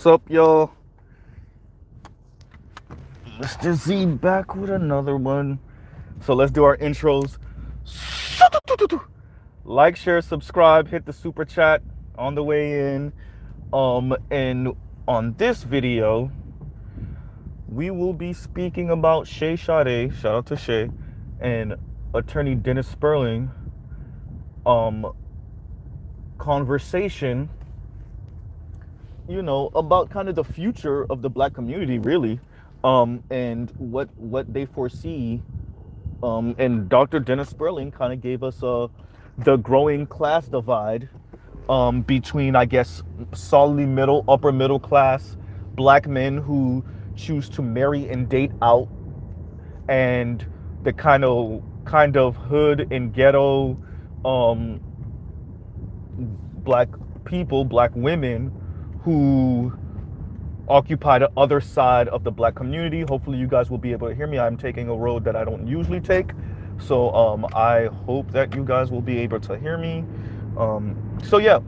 What's up, y'all? Mr. Z back with another one. So let's do our intros. Like, share, subscribe, hit the super chat on the way in. And on this video, we will be speaking about Chez Chardé, shout out to Chez, and attorney Dennis Spurling, um, conversation, about kind of the future of the black community, really, and what they foresee. And Dr. Dennis Spurling kind of gave us the growing class divide between, I guess, solidly upper middle class black men who choose to marry and date out, and the kind of hood and ghetto um, black people, black women who occupy the other side of the black community. Hopefully you guys will be able to hear me. I'm taking a road that I don't usually take. So I hope that you guys will be able to hear me. So yeah.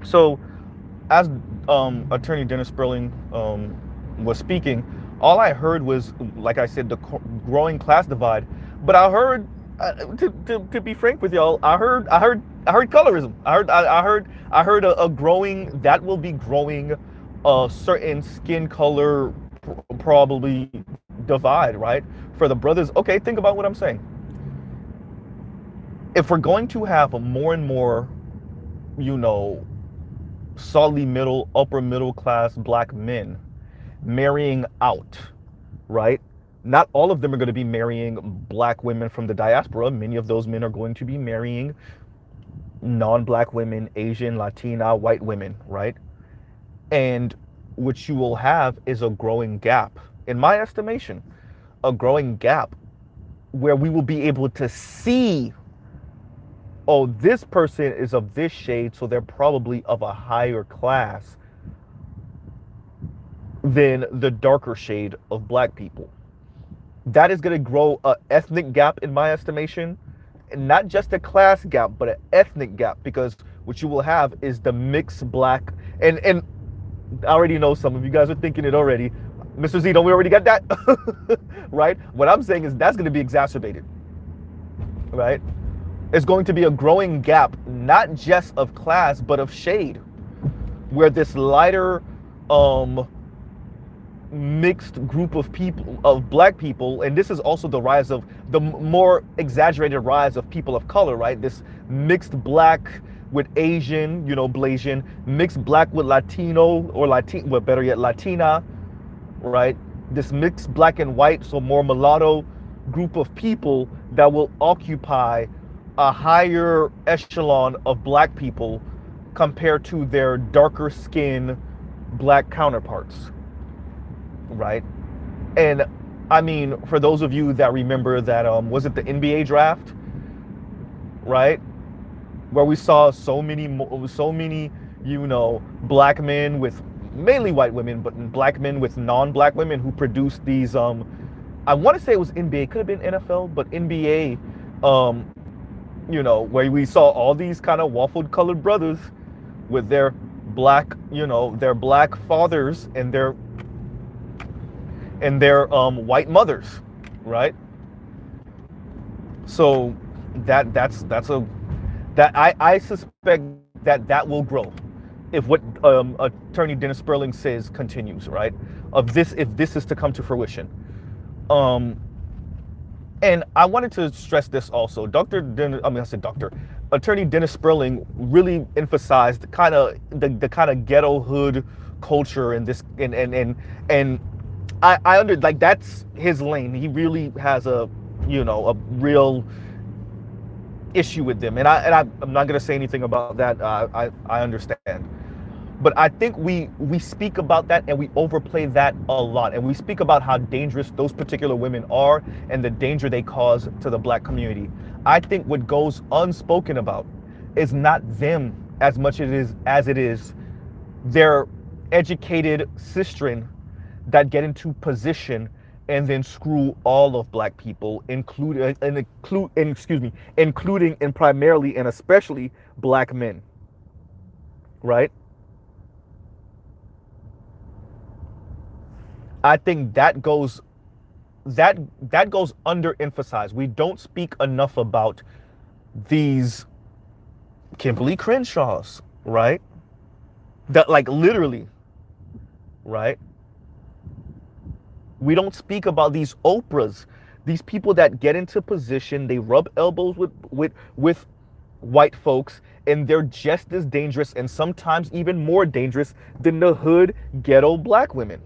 So as attorney Dennis Spurling was speaking, all I heard was, like I said, the growing class divide. But I heard, to be frank with y'all, I heard colorism. I heard a growing, that will be growing, a certain skin color probably divide, right? For the brothers. Okay, think about what I'm saying. If we're going to have a more and more, you know, solidly upper middle class black men marrying out, right? Not all of them are going to be marrying black women from the diaspora. Many of those men are going to be marrying non-black women, Asian, Latina, white women, right? And what you will have is a growing gap, in my estimation, a growing gap where we will be able to see, oh, this person is of this shade, so they're probably of a higher class than the darker shade of black people. That is going to grow an ethnic gap, in my estimation, and not just a class gap, but an ethnic gap, because what you will have is the mixed black, and I already know some of you guys are thinking it already. Mr. Z, don't we already got that? Right? What I'm saying is that's going to be exacerbated, right? It's going to be a growing gap, not just of class, but of shade, where this lighter, mixed group of people, of black people, and this is also the rise of the more exaggerated rise of people of color, right? This mixed black with Asian, Blasian, mixed black with Latino or Latin, well, better yet, Latina, right? This mixed black and white, so more mulatto group of people that will occupy a higher echelon of black people compared to their darker skin black counterparts, right? And I mean, for those of you that remember that, was it the NBA draft, right? Where we saw so many, black men with, mainly white women, but black men with non-black women who produced these, I want to say it was NBA, could have been NFL, but NBA, where we saw all these kind of waffled colored brothers with their black, their black fathers and their white mothers, right? So that's a that I suspect that will grow if what attorney Dennis Spurling says continues, right? If this is to come to fruition. And I wanted to stress this also. Attorney Dennis Spurling really emphasized the kind of ghetto hood culture, and this and I under, like, that's his lane. He really has a real issue with them, and I'm not gonna say anything about that. I understand, but I think we speak about that and we overplay that a lot, and we speak about how dangerous those particular women are and the danger they cause to the black community. I think what goes unspoken about is not them as much as it is their educated sistren that get into position and then screw all of black people, including and primarily and especially black men, right? I think that that goes underemphasized. We don't speak enough about these Kimberly Crenshaws, right? That, like, literally, right? We don't speak about these Oprahs, these people that get into position, they rub elbows with white folks, and they're just as dangerous and sometimes even more dangerous than the hood ghetto black women.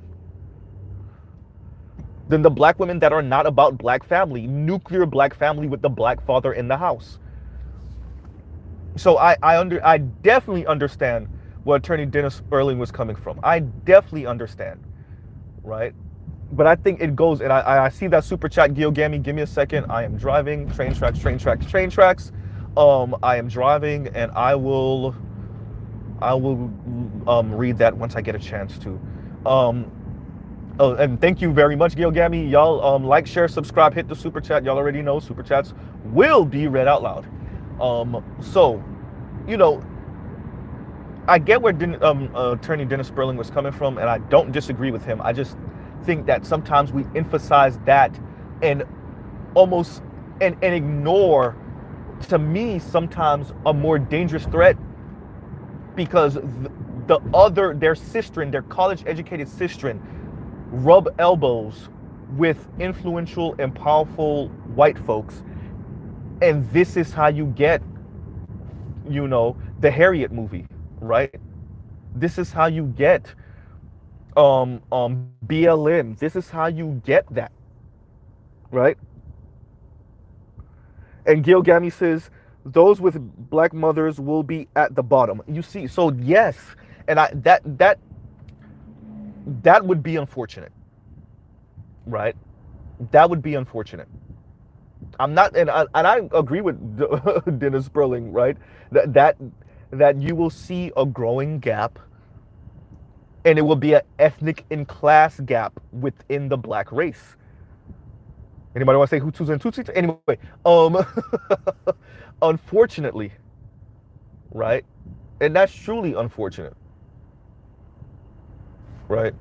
Than the black women that are not about black family, nuclear black family with the black father in the house. So I definitely understand where Attorney Dennis Spurling was coming from. I definitely understand, right? But I think it goes, and I see that super chat, Gil Gammy. Give me a second. I am driving. Train tracks, train tracks, train tracks. I am driving, and I will read that once I get a chance to. Oh, and thank you very much, Gil Gammy. Y'all like, share, subscribe, hit the super chat. Y'all already know super chats will be read out loud. So, you know, I get where Attorney Dennis Spurling was coming from, and I don't disagree with him. I just think that sometimes we emphasize that and almost and ignore, to me, sometimes a more dangerous threat, because their sister, their college educated sister, rub elbows with influential and powerful white folks, and this is how you get, you know, the Harriet movie, right? This is how you get BLM. This is how you get that, right? And Gil Gammy says those with black mothers will be at the bottom. You see, so yes, and that would be unfortunate, right? That would be unfortunate. I'm not, and I agree with Dennis Spurling, right? That you will see a growing gap, and it will be an ethnic and class gap within the black race. Anybody want to say Hutus and Tutsis? Anyway, unfortunately, right? And that's truly unfortunate, right?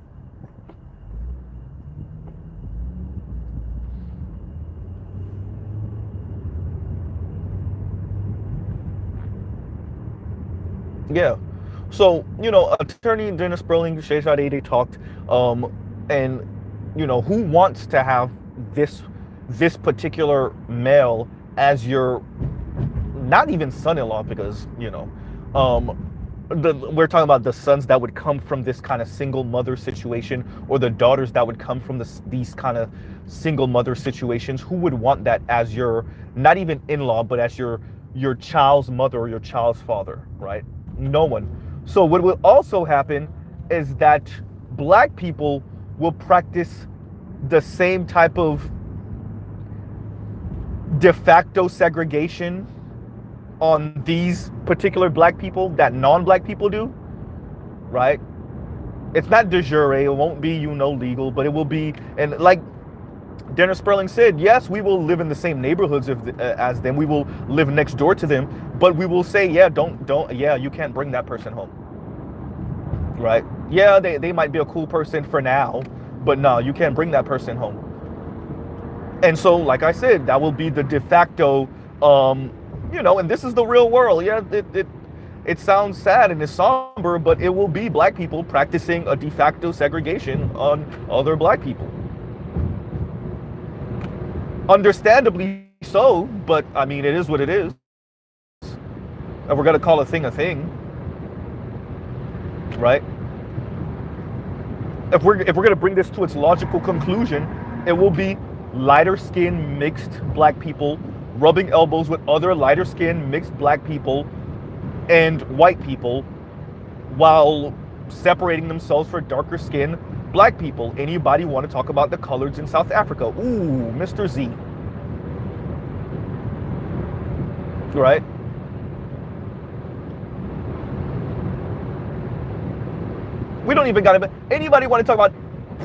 Yeah. So, you know, Attorney Dennis Spurling, Chez Chardé, they talked, and, you know, who wants to have this particular male as your, not even son-in-law, because, you know, we're talking about the sons that would come from this kind of single mother situation, or the daughters that would come from these kind of single mother situations. Who would want that as your, not even in-law, but as your child's mother or your child's father, right? No one. So what will also happen is that black people will practice the same type of de facto segregation on these particular black people that non-black people do, right? It's not de jure, it won't be, you know, legal, but it will be, and like Dennis Spurling said, yes, we will live in the same neighborhoods as them. We will live next door to them, but we will say, yeah, yeah, you can't bring that person home, right? Yeah, they might be a cool person for now, but no, you can't bring that person home. And so, like I said, that will be the de facto, you know, and this is the real world. Yeah, it sounds sad and it's somber, but it will be black people practicing a de facto segregation on other black people. Understandably so, but I mean, it is what it is. And we're gonna call a thing, right? If we're gonna bring this to its logical conclusion, it will be lighter skinned mixed black people rubbing elbows with other lighter skinned mixed black people and white people, while separating themselves for darker skinned black people. Anybody want to talk about the colors in South Africa? Ooh, Mr. Z. Right? We don't even got anybody want to talk about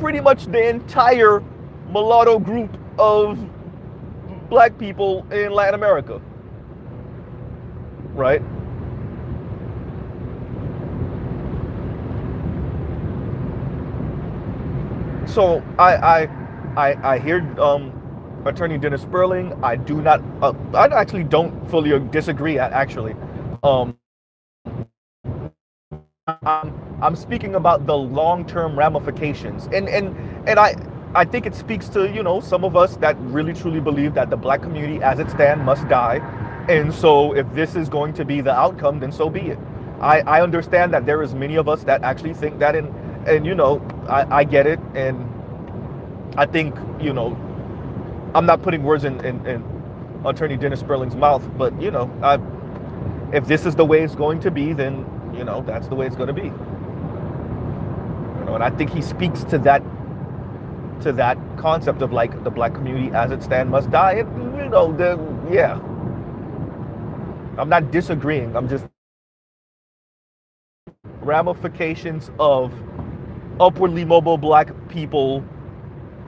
pretty much the entire mulatto group of black people in Latin America, right? So I hear Attorney Dennis Spurling. I do not. I actually don't fully disagree. Actually, um, I'm speaking about the long-term ramifications, and I think it speaks to, some of us that really truly believe that the black community as it stands must die, and so if this is going to be the outcome, then so be it. I understand that there is many of us that actually think that, and I get it, and I think, I'm not putting words in Attorney Dennis Spurling's mouth, but if this is the way it's going to be, then that's the way it's going to be. And I think he speaks to that concept of like the black community as it stands must die. And yeah, I'm not disagreeing. I'm just ramifications of upwardly mobile black people.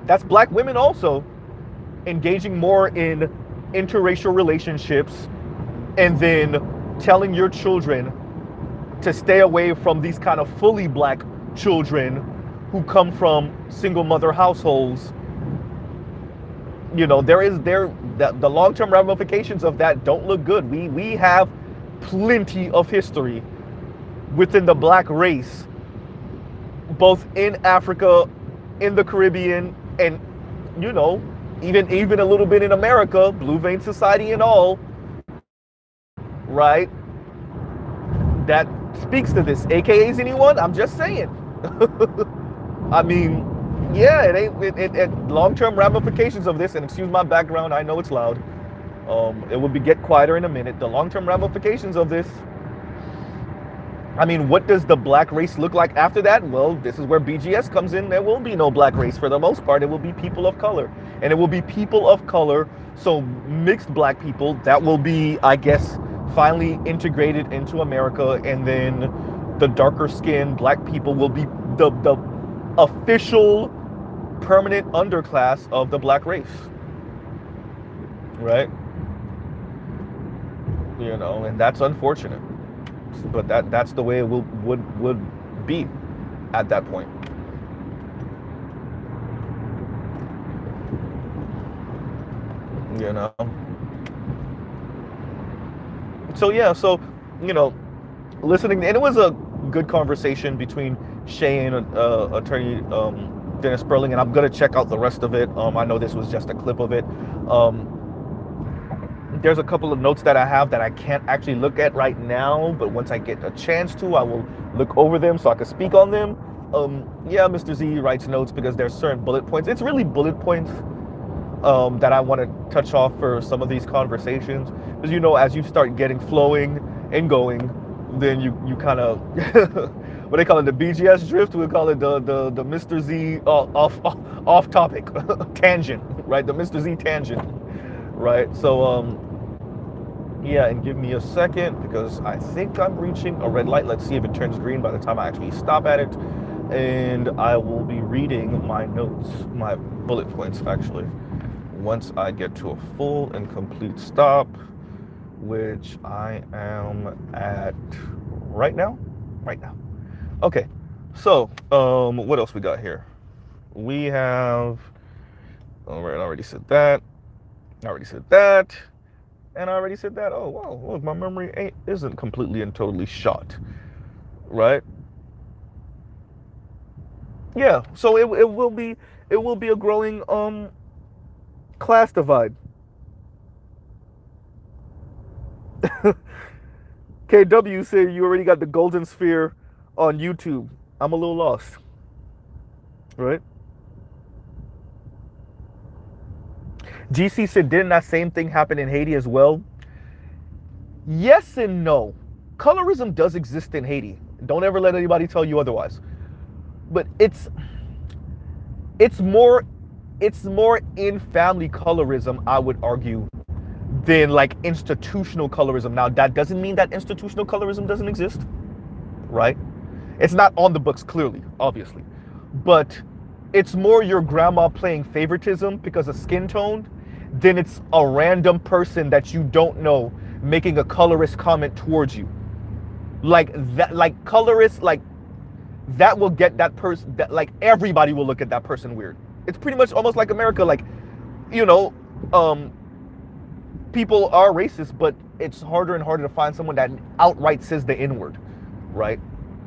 That's black women also engaging more in interracial relationships, and then telling your children to stay away from these kind of fully black children who come from single mother households. The long-term ramifications of that don't look good. We have plenty of history within the black race, both in Africa, in the Caribbean, and even a little bit in America, Blue Vein Society and all, right? That speaks to this. AKAs anyone? I'm just saying. I mean, yeah, it long-term ramifications of this, and excuse my background, I know it's loud. It will get quieter in a minute. The long-term ramifications of this. I mean, what does the black race look like after that? Well, this is where BGS comes in. There will be no black race for the most part. It will be people of color. And it will be people of color, so mixed black people, that will be, I guess, finally integrated into America. And then the darker skinned black people will be the official permanent underclass of the black race. Right? And that's unfortunate. But that's the way it would be at that point. So yeah, listening, and it was a good conversation between Shay and Attorney Dennis Spurling, and I'm gonna check out the rest of it. I know this was just a clip of it. There's a couple of notes that I have that I can't actually look at right now, but once I get a chance to, I will look over them so I can speak on them. Yeah, Mr. Z writes notes because there's certain bullet points. It's really bullet points that I want to touch off for some of these conversations. Because as you start getting flowing and going, then you kind of, what they call it, the BGS drift, we call it the Mr. Z off topic tangent, right? The Mr. Z tangent, right? So yeah, and give me a second because I think I'm reaching a red light. Let's see if it turns green by the time I actually stop at it. And I will be reading my notes, my bullet points actually, once I get to a full and complete stop, which I am at right now. Okay, so what else we got here? We have, all right, I already said that. And I already said that. Oh, wow, look, my memory isn't completely and totally shot, right? Yeah, so it will be a growing class divide. KW said you already got the golden sphere on YouTube. I'm a little lost, right? GC said, didn't that same thing happen in Haiti as well? Yes and no. Colorism does exist in Haiti. Don't ever let anybody tell you otherwise. But it's more in family colorism, I would argue, than like institutional colorism. Now, that doesn't mean that institutional colorism doesn't exist, right? It's not on the books, clearly, obviously. But it's more your grandma playing favoritism because of skin tone than it's a random person that you don't know making a colorist comment towards you. Like that, like colorist, like that will get that person, that like everybody will look at that person weird. It's pretty much almost like America, like, you know, um, people are racist, but it's harder and harder to find someone that outright says the N word, right?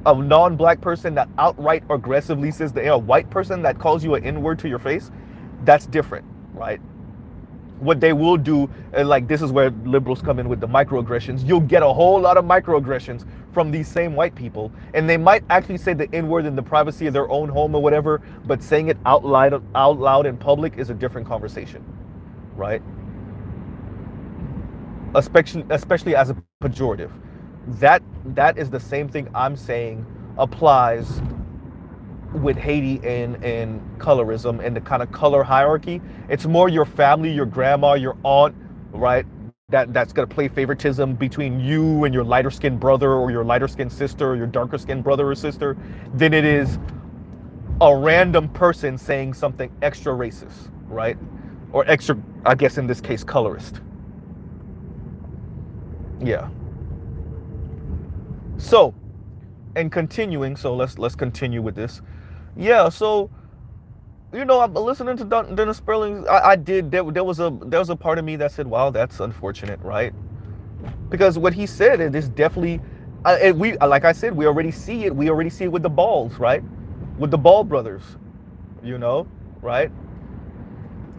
A non-black person that outright aggressively says a white person that calls you an N word to your face, that's different, right? What they will do, and like this is where liberals come in with the microaggressions. You'll get a whole lot of microaggressions from these same white people, and they might actually say the N word in the privacy of their own home or whatever, but saying it out loud in public is a different conversation, right? Especially as a pejorative. That is the same thing I'm saying applies with Haiti and colorism and the kind of color hierarchy. It's more your family, your grandma, your aunt, right? That's gonna play favoritism between you and your lighter skinned brother or your lighter skinned sister or your darker skinned brother or sister than it is a random person saying something extra racist, right? Or extra, I guess in this case, colorist. Yeah. So, and continuing, so let's continue with this. Yeah, so I'm listening to Dennis Spurling. I did. There was a part of me that said, "Wow, that's unfortunate," right? Because what he said, it is definitely, and we, like I said, we already see it. We already see it with the Balls, right? With the Ball brothers, right?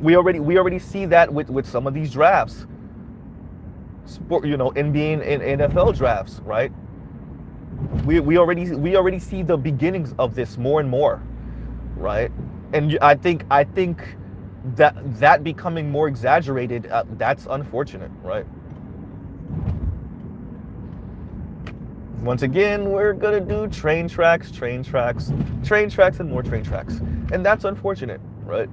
We already see that with some of these drafts, NBA and NFL drafts, right? We already see the beginnings of this more and more, right? And I think that becoming more exaggerated, that's unfortunate, right? Once again, we're gonna do train tracks, and more train tracks, and that's unfortunate, right?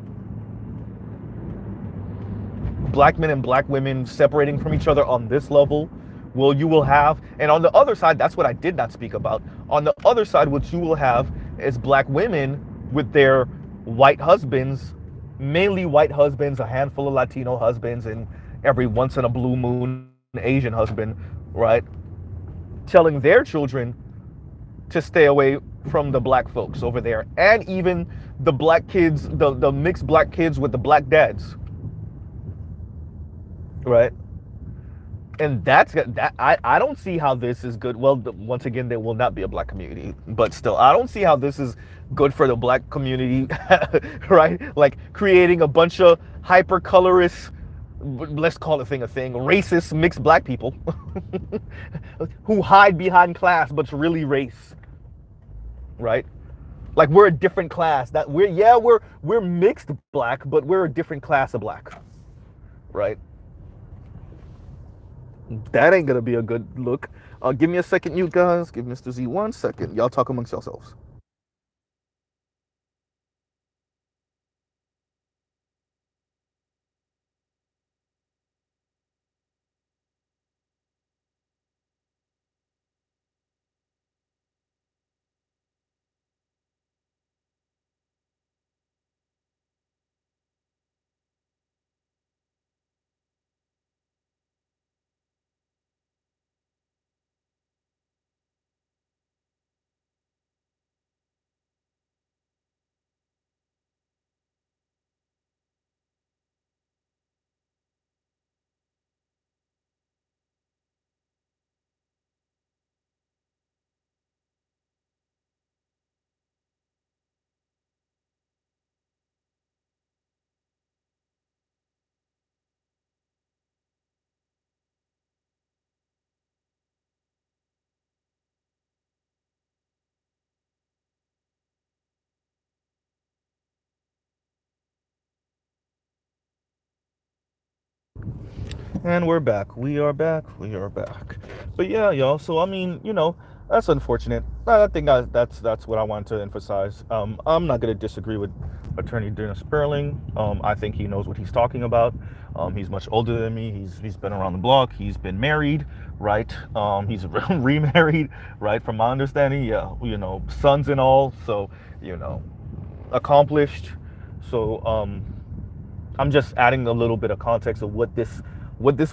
Black men and black women separating from each other on this level. Well, you will have, and on the other side, that's what I did not speak about. On the other side, what you will have is black women with their white husbands, mainly white husbands, a handful of Latino husbands, and every once in a blue moon, Asian husband, right? Telling their children to stay away from the black folks over there. And even the black kids, the mixed black kids with the black dads, right? And I don't see how this is good. Well, once again, there will not be a black community, but still, I don't see how this is good for the black community, right? Like creating a bunch of hyper colorist, let's call it a thing, racist mixed black people who hide behind class, but's really race, right? Like we're a different class. That we're mixed black, but we're a different class of black, right? That ain't gonna be a good look. Give me a second, you guys. Give Mr. Z 1 second. Y'all talk amongst yourselves. And we're back. We are back. We are back. But yeah, y'all. So I mean, that's unfortunate. I think that's what I wanted to emphasize. I'm not gonna disagree with Attorney Dennis Spurling. I think he knows what he's talking about. He's much older than me. He's been around the block. He's been married, right? He's remarried, right? From my understanding, yeah. Sons and all. So accomplished. So I'm just adding a little bit of context of what this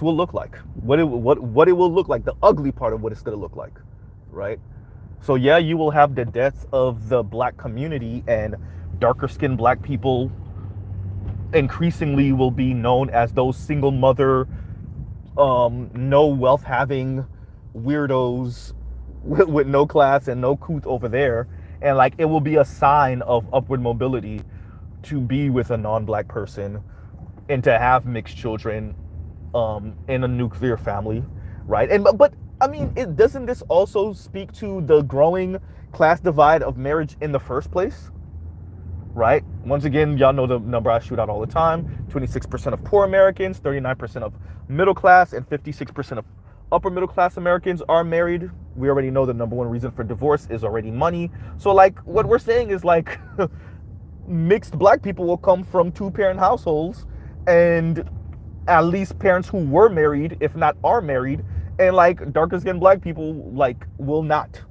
will look like, what it will look like, the ugly part of what it's going to look like, right? So yeah, you will have the deaths of the black community, and darker skinned black people increasingly will be known as those single mother, no wealth having weirdos with no class and no couth over there. And like it will be a sign of upward mobility to be with a non-black person and to have mixed children in a nuclear family, right? And but I mean, it doesn't this also speak to the growing class divide of marriage in the first place, right? Once again, y'all know the number I shoot out all the time: 26% of poor Americans, 39% of middle class, and 56% of upper middle class Americans are married. We already know the number one reason for divorce is already money. So like what we're saying is like mixed black people will come from two-parent households, and at least parents who were married, if not are married, and like darker skinned black people like will not.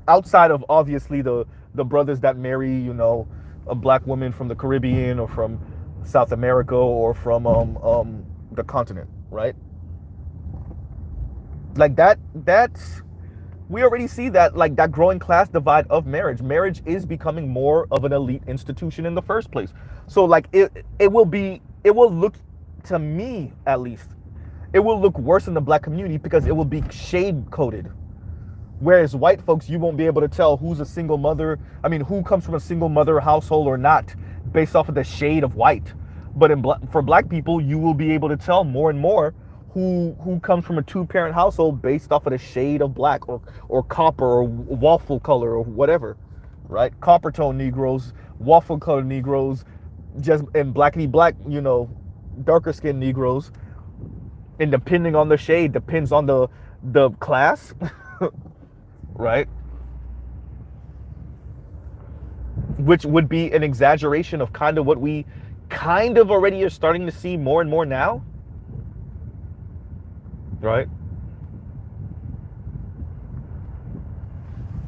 Outside of obviously the brothers that marry, you know, a black woman from the Caribbean or from South America or from the continent, right? Like that's we already see that, like that growing class divide of marriage. Marriage is becoming more of an elite institution in the first place. So like it will look, to me at least, it will look worse in the black community because it will be shade coded. Whereas white folks, you won't be able to tell who's a single mother. I mean, who comes from a single mother household or not based off of the shade of white. But for black people, you will be able to tell more and more who comes from a two-parent household based off of the shade of black or copper or waffle color or whatever, right? Copper tone Negroes, waffle color Negroes, just and blackity black, you know, darker skinned Negroes. And depending on the shade, depends on the class, right? Which would be an exaggeration of kind of what we kind of already are starting to see more and more now, right?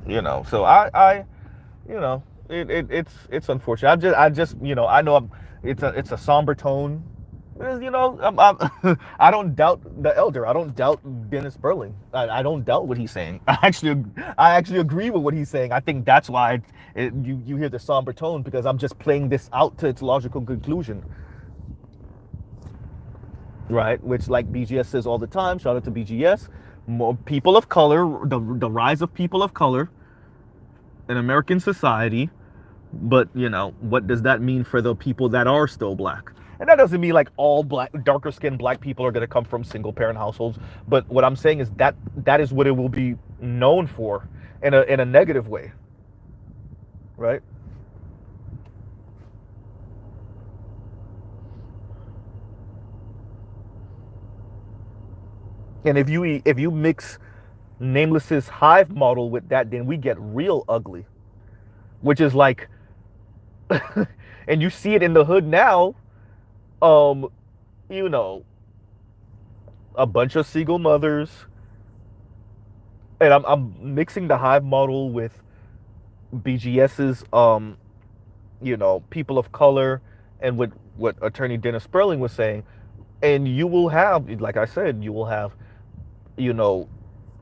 You know, so I you know, it's unfortunate. I just you know, I know it's a somber tone. You know, I don't doubt the elder. I don't doubt Dennis Spurling. I don't doubt what he's saying. I actually agree with what he's saying. I think that's why you hear the somber tone, because I'm just playing this out to its logical conclusion, right? Which, like BGS says all the time, shout out to BGS, more people of color, the rise of people of color in American society. But you know, what does that mean for the people that are still black? And that doesn't mean like all black, darker skinned black people are going to come from single parent households. But what I'm saying is that is what it will be known for in a negative way, right? And if you mix Nameless's hive model with that, then we get real ugly, which is like, and you see it in the hood now. You know, a bunch of single mothers, and I'm mixing the hive model with BGS's you know, people of color, and with what attorney Dennis Spurling was saying. And you will have, like I said, you will have, you know,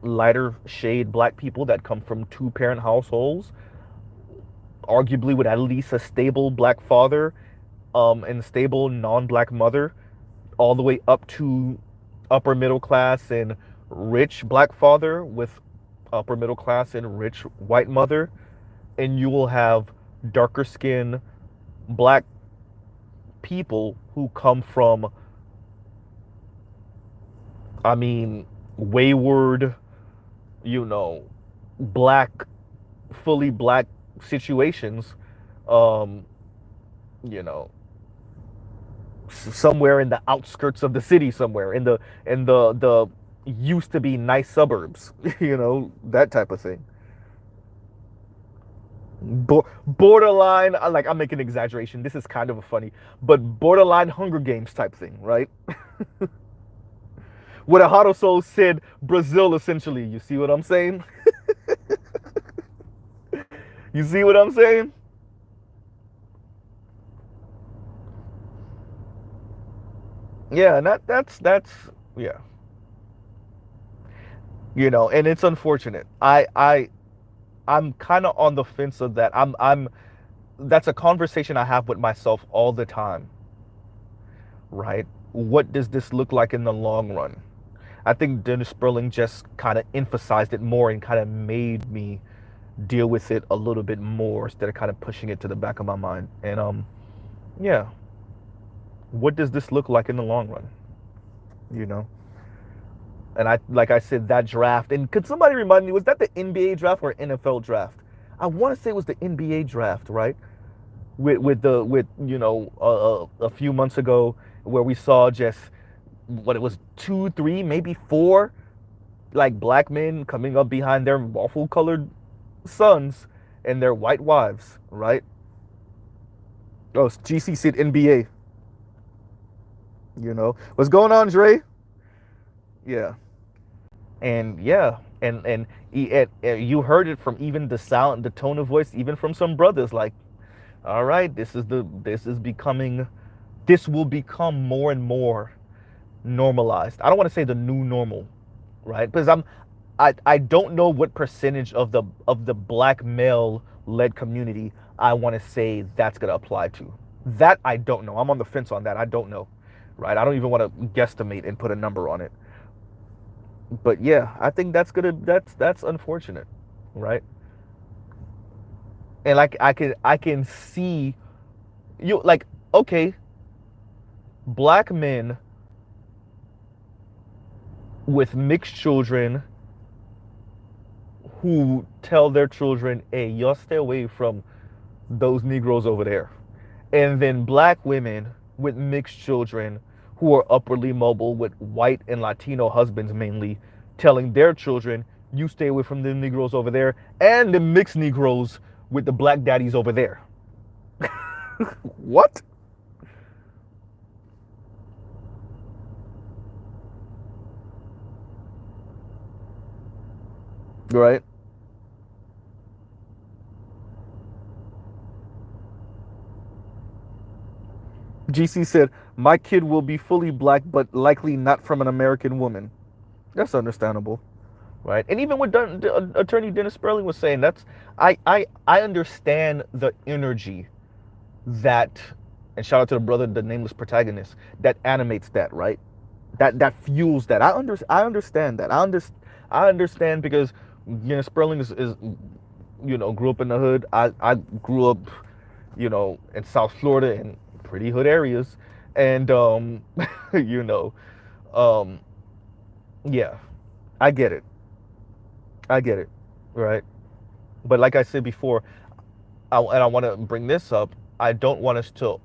lighter shade black people that come from two-parent households, arguably with at least a stable black father, and stable non-black mother, all the way up to upper middle class and rich black father with upper middle class and rich white mother. And you will have darker skin black people who come from, I mean, wayward, you know, black, fully black situations, you know, somewhere in the outskirts of the city, somewhere in the used to be nice suburbs, you know, that type of thing. Borderline, like I'm making an exaggeration. This is kind of a funny, but borderline Hunger Games type thing, right? What a Hot Soul said, Brazil essentially. You see what I'm saying? You see what I'm saying? Yeah, and that's yeah. You know, and it's unfortunate. I I'm kind of on the fence of that. I'm that's a conversation I have with myself all the time, right? What does this look like in the long run? I think Dennis Spurling just kind of emphasized it more and kind of made me deal with it a little bit more instead of kind of pushing it to the back of my mind. And yeah, what does this look like in the long run? You know? And I, like I said, that draft. And could somebody remind me, was that the NBA draft or NFL draft? I want to say it was the NBA draft, right? With a few months ago where we saw just what it was, two, three, maybe four, like black men coming up behind their waffle colored sons and their white wives, right? Oh, GC said NBA. What's going on, Dre? Yeah. And yeah, and you heard it from even the sound, the tone of voice, even from some brothers. Like, all right, this will become more and more normalized. I don't want to say the new normal, right? Because I don't know what percentage of the black male led community I want to say that's gonna apply to. That I don't know. I'm on the fence on that. I don't know, right? I don't even want to guesstimate and put a number on it. But yeah, I think that's unfortunate, right? And like I can see you, like, okay, black men with mixed children who tell their children, hey, y'all stay away from those Negroes over there. And then black women with mixed children who are upwardly mobile with white and Latino husbands mainly, telling their children, you stay away from the Negroes over there, and the mixed Negroes with the black daddies over there. What? Right? GC said, my kid will be fully black, but likely not from an American woman. That's understandable. Right? And even what Attorney Dennis Spurling was saying, I understand the energy that, and shout out to the brother, the nameless protagonist, that animates that, right? That fuels that. I understand that. I understand because Spurling is grew up in the hood. I grew up in South Florida in pretty hood areas, and you know um yeah, I get it. I get it, right? But like I said before, and I want to bring this up, I don't want us to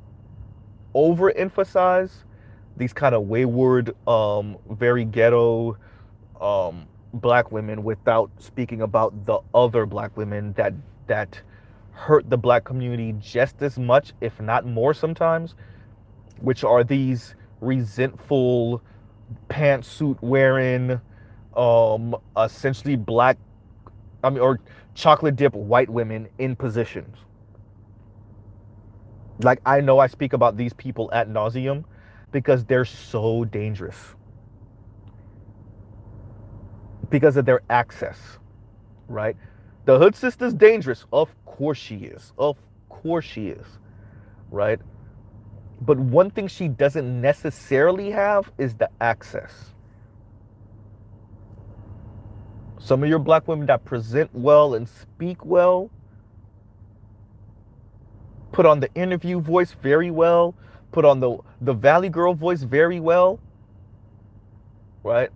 overemphasize these kind of wayward, very ghetto, black women without speaking about the other black women that hurt the black community just as much, if not more sometimes, which are these resentful, pantsuit wearing, essentially black, I mean, or chocolate dip white women in positions. Like, I know I speak about these people ad nauseum because they're so dangerous because of their access, right? The hood sister's dangerous. Of course she is. Of course she is, right? But one thing she doesn't necessarily have is the access. Some of your black women that present well and speak well, put on the interview voice very well, put on the Valley Girl voice very well, right?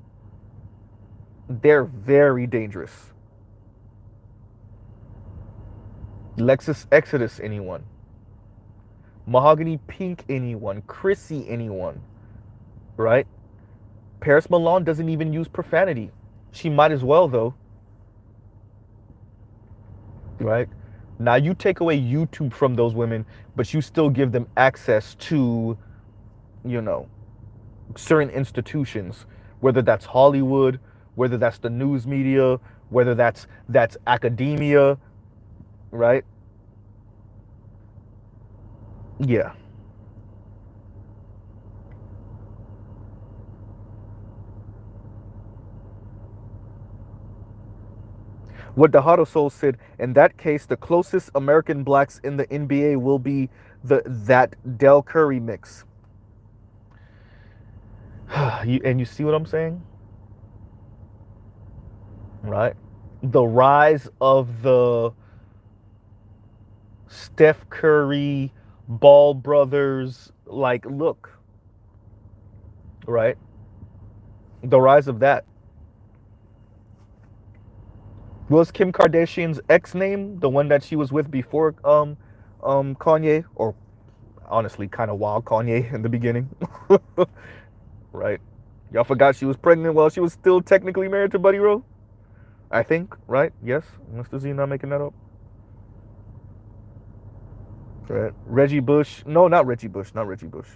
They're very dangerous. Lexus Exodus, anyone? Mahogany Pink, anyone? Chrissy, anyone? Right? Paris Milan doesn't even use profanity. She might as well, though. Right? Now you take away YouTube from those women, but you still give them access to, you know, certain institutions, whether that's Hollywood, whether that's the news media, whether that's academia, right? Yeah. What the Heart of Soul said, in that case, the closest American blacks in the NBA will be that Del Curry mix. And you see what I'm saying? Right? The rise of the Steph Curry, Ball brothers, like, look, right? The rise of that. Was Kim Kardashian's ex name the one that she was with before Kanye? Or honestly, kind of wild Kanye in the beginning? Right? Y'all forgot she was pregnant while she was still technically married to Buddy Rowe? I think, right? Yes? Mr. Z not making that up? Right. Reggie Bush. No, not Reggie Bush. Not Reggie Bush.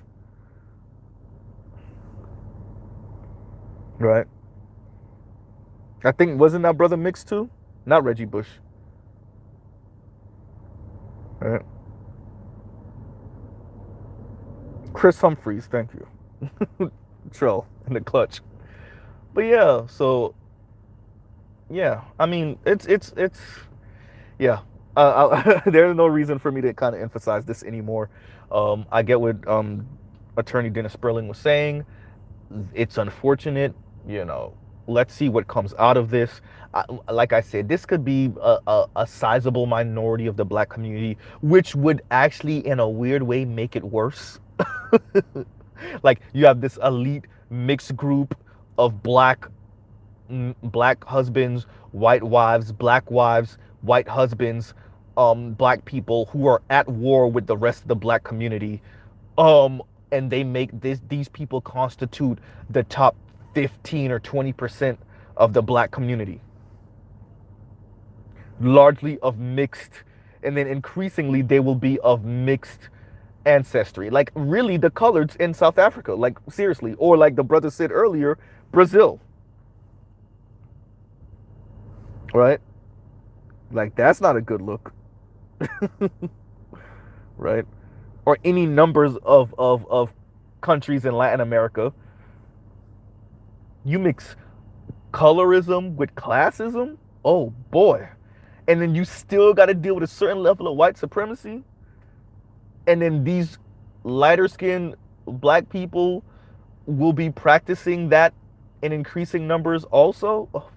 Right. I think, wasn't that brother mixed too? Not Reggie Bush. Right. Chris Humphreys, thank you. Trill in the clutch. But yeah, so yeah, I mean, it's yeah. There's no reason for me to kind of emphasize this anymore. I get what attorney Dennis Spurling was saying. It's unfortunate, you know. Let's see what comes out of this. Like I said, this could be a sizable minority of the black community, which would actually, in a weird way, make it worse. Like, you have this elite mixed group of black husbands, white wives, white husbands, black people who are at war with the rest of the black community. Um, and they make these people constitute the top 15 or 20% of the black community. Largely of mixed, and then increasingly they will be of mixed ancestry. Like, really, the coloreds in South Africa, like, seriously. Or like the brother said earlier, Brazil. Right? Like, that's not a good look. Right? Or any numbers of countries in Latin America. You mix colorism with classism, oh boy. And then you still got to deal with a certain level of white supremacy. And then these lighter skinned black people will be practicing that in increasing numbers also. Oh,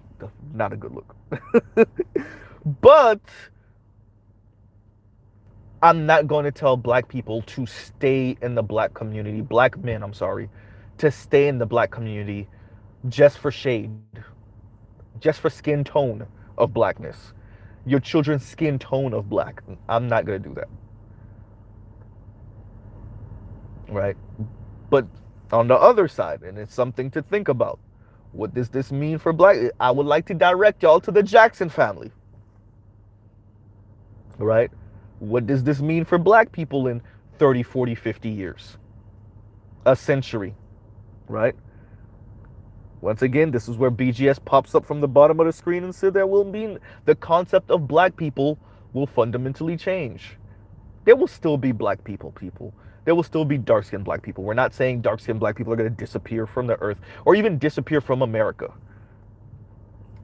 not a good look. But I'm not going to tell black people to stay in the black community, black men, I'm sorry, to stay in the black community just for shade, just for skin tone of blackness. Your children's skin tone of black. I'm not going to do that. Right? But on the other side, and it's something to think about, what does this mean for black? I would like to direct y'all to the Jackson family. Right? What does this mean for black people in 30, 40, 50 years? A century. Right? Once again, this is where BGS pops up from the bottom of the screen and said there will be, the concept of black people will fundamentally change. There will still be black people. There will still be dark-skinned black people. We're not saying dark-skinned black people are going to disappear from the earth or even disappear from America.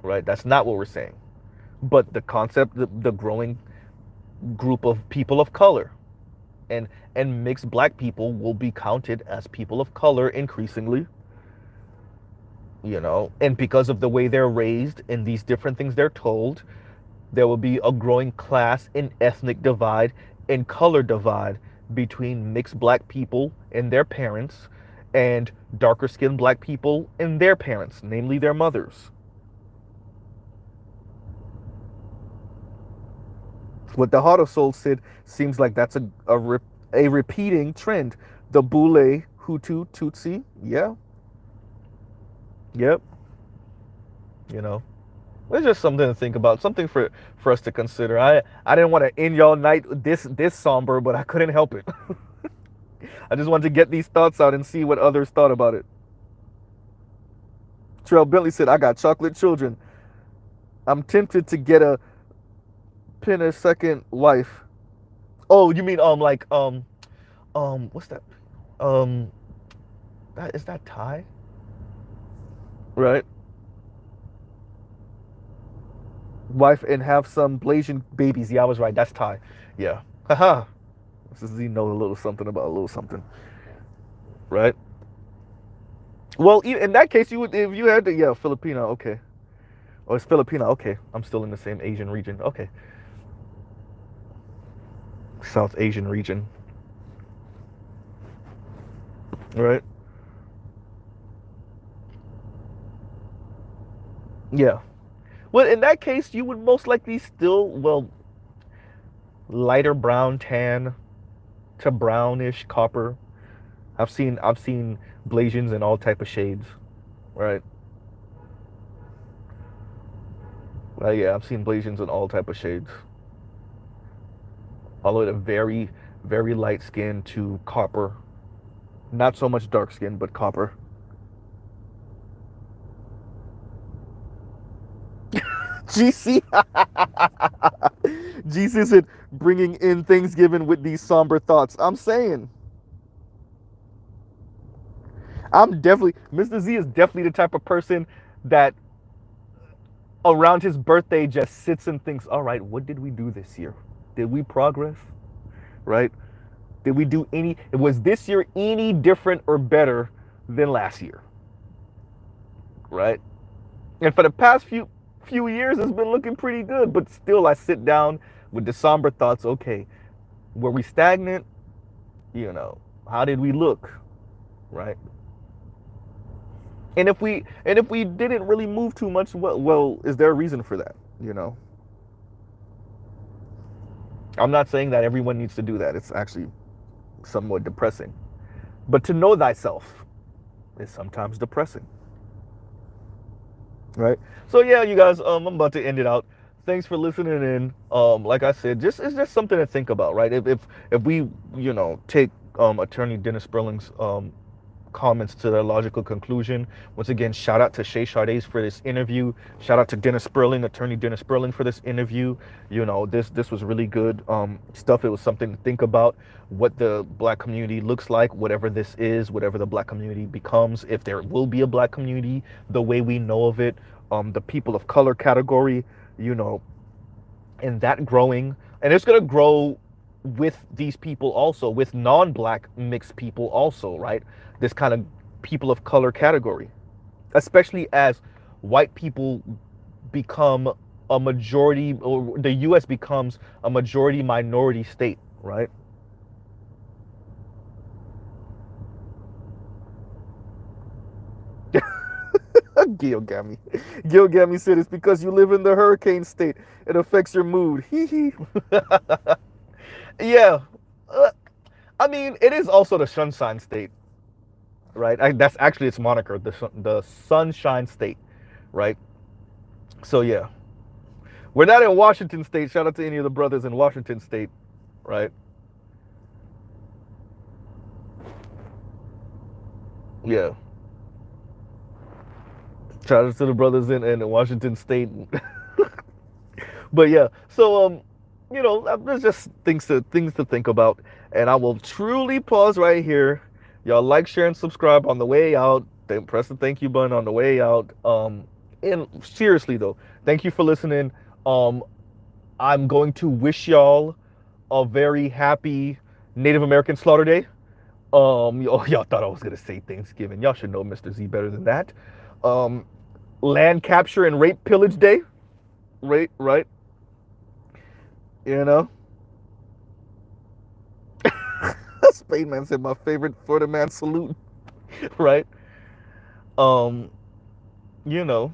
Right? That's not what we're saying. But the concept, the growing group of people of color and mixed black people will be counted as people of color increasingly. You know, and because of the way they're raised and these different things they're told, there will be a growing class and ethnic divide and color divide between mixed black people and their parents and darker skinned black people and their parents, namely their mothers. What the Heart of Soul said seems like that's a repeating trend. The Boule, Hutu, Tutsi, yeah. Yep. You know, it's just something to think about, something for us to consider. I didn't want to end y'all night this somber, but I couldn't help it. I just wanted to get these thoughts out and see what others thought about it. Trell Bentley said, I got chocolate children. I'm tempted to get a pin a second wife. Oh, you mean what's that? That is that Thai? Right. Wife and have some Blasian babies. Yeah, I was right. That's Thai. Yeah. Haha. This is, you know, a little something about a little something, right? Well, in that case, you would, if you had to, yeah, Filipino, okay. Oh, it's Filipino, okay. I'm still in the same Asian region, okay. South Asian region, right? Yeah. Well, in that case, you would most likely still, well, lighter brown, tan to brownish copper. I've seen Blasians in all type of shades, right? Yeah, I've seen Blasians in all type of shades. All the way to very, very light skin to copper. Not so much dark skin, but copper. GC, GC said, bringing in Thanksgiving with these somber thoughts. I'm saying, I'm definitely, Mr. Z is definitely the type of person that around his birthday just sits and thinks, all right, what did we do this year? Did we progress? Right? Did we do any, was this year any different or better than last year? Right? And for the past few years, it's been looking pretty good, but still I sit down with the somber thoughts, okay, were we stagnant? You know, how did we look? Right? And if we didn't really move too much, well, is there a reason for that? You know, I'm not saying that everyone needs to do that. It's actually somewhat depressing. But to know thyself is sometimes depressing. Right? So yeah, you guys, I'm about to end it out. Thanks for listening in. Like I said, just it's just something to think about, right? If we, you know, take attorney Dennis Spurling's comments to their logical conclusion. Once again, shout out to Chez Chardé for this interview. Shout out to Dennis Spurling, attorney Dennis Spurling, for this interview. You know, this was really good stuff. It was something to think about, what the black community looks like, whatever this is, whatever the black community becomes, if there will be a black community the way we know of it, the people of color category, you know, and that growing, and it's going to grow with these people also, with non-black mixed people also, right? This kind of people of color category, especially as white people become a majority, or the US becomes a majority minority state, right? Gil Gammy. Gil Gammy said it's because you live in the hurricane state. It affects your mood. Hee hee. Yeah. I mean, it is also the sunshine state, right? That's actually its moniker, the sunshine state, right? So yeah, we're not in Washington State. Shout out to any of the brothers in Washington State, right? Yeah. Shout out to the brothers in Washington State. But yeah, so you know, there's just things to think about, and I will truly pause right here. Y'all like, share, and subscribe on the way out. Then press the thank you button on the way out. And seriously though, thank you for listening. I'm going to wish y'all a very happy Native American Slaughter Day. Y'all thought I was gonna say Thanksgiving. Y'all should know Mr. Z better than that. Land Capture and Rape Pillage Day. Right. You know. Spain Man said my favorite Florida man salute. Right. Um, you know.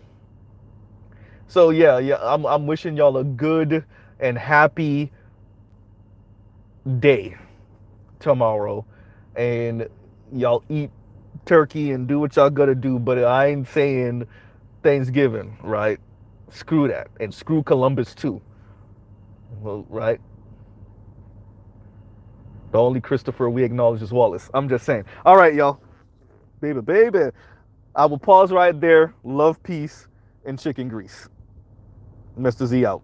So yeah, I'm wishing y'all a good and happy day tomorrow, and y'all eat turkey and do what y'all gotta do. But I ain't saying Thanksgiving, right? Screw that, and screw Columbus too. Well, right? The only Christopher we acknowledge is Wallace. I'm just saying. All right, y'all. Baby. I will pause right there. Love, peace, and chicken grease. Mr. Z out.